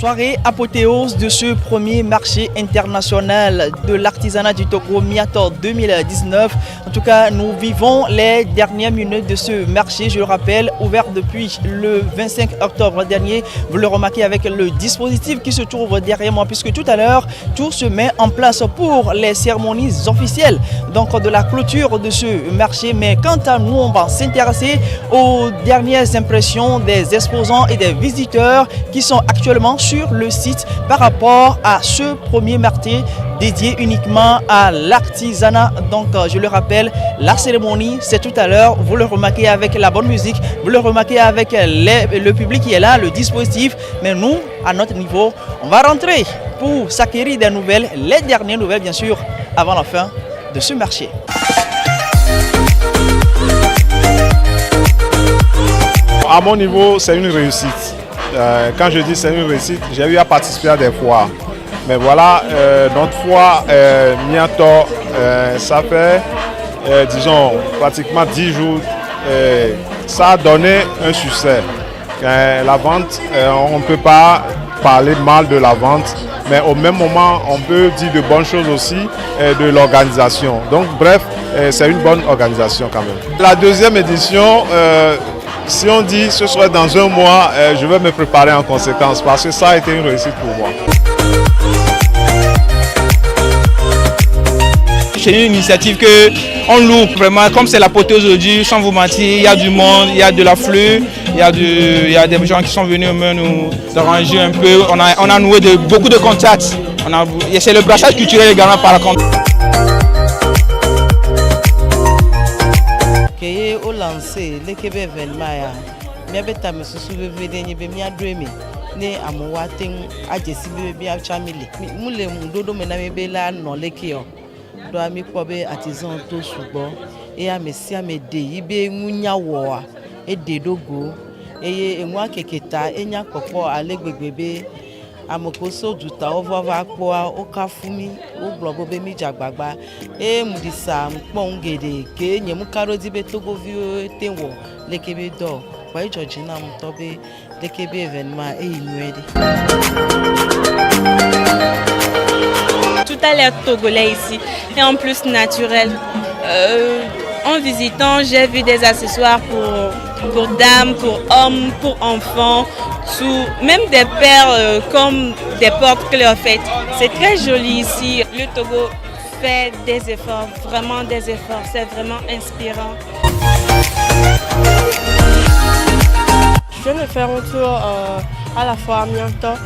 Soirée apothéose de ce premier marché international de l'artisanat du Togo Miator 2019. En tout cas, nous vivons les dernières minutes de ce marché, je le rappelle, ouvert depuis le 25 octobre dernier. Vous le remarquez avec le dispositif qui se trouve derrière moi, puisque tout à l'heure, tout se met en place pour les cérémonies officielles donc de la clôture de ce marché. Mais quant à nous, on va s'intéresser aux dernières impressions des exposants et des visiteurs qui sont actuellement sur le site par rapport à ce premier marché dédié uniquement à l'artisanat. Donc je le rappelle, la cérémonie c'est tout à l'heure, vous le remarquez avec la bonne musique, vous le remarquez avec le public qui est là, le dispositif, mais nous à notre niveau on va rentrer pour s'acquérir des nouvelles, les dernières nouvelles bien sûr, avant la fin de ce marché. À mon niveau, c'est une réussite. Quand je dis c'est une réussite, j'ai eu à participer à des foires. Mais voilà, notre foire Miator, ça fait, disons, pratiquement 10 jours. Ça a donné un succès. La vente, on ne peut pas parler mal de la vente, mais au même moment, on peut dire de bonnes choses aussi de l'organisation. Donc bref, c'est une bonne organisation quand même. La deuxième édition, si on dit ce soit dans un mois, je vais me préparer en conséquence parce que ça a été une réussite pour moi. C'est une initiative qu'on loue vraiment, comme c'est l'apothéose aujourd'hui, sans vous mentir, il y a du monde, il y a de l'afflux, il y a des gens qui sont venus nous arranger un peu. On a noué beaucoup de contacts. C'est le brassage culturel également par contre. Au lancer le Québec événement ya beta me susu bevede ni be mi adremi ne amowaten ajesi be bi achamile mule mudodo me na me be la no leke o do ami po be artisan to sugbon e amesi amede ibe munya wo a ede dogo eye enwa keketa enya popo alegbegbe amokoso juta ovava po oka fumi o globo be mi jagbagba e mudisa mpon gede ke nyemu karodi be togo vi tenwo lekebe do pa Georgina mtobe lekebe événement e inuede. Tout a l'air togolais ici et en plus naturel. En visitant, j'ai vu des accessoires pour dames, pour hommes, pour enfants, même des perles comme des porte-clés en fait. C'est très joli ici. Le Togo fait des efforts, vraiment des efforts. C'est vraiment inspirant. Je viens de faire un tour à la foire Miator.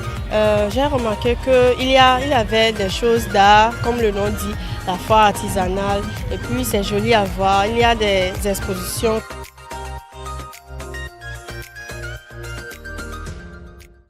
J'ai remarqué qu'il y avait des choses d'art, comme le nom dit, la foire artisanale. Et puis c'est joli à voir, il y a des expositions.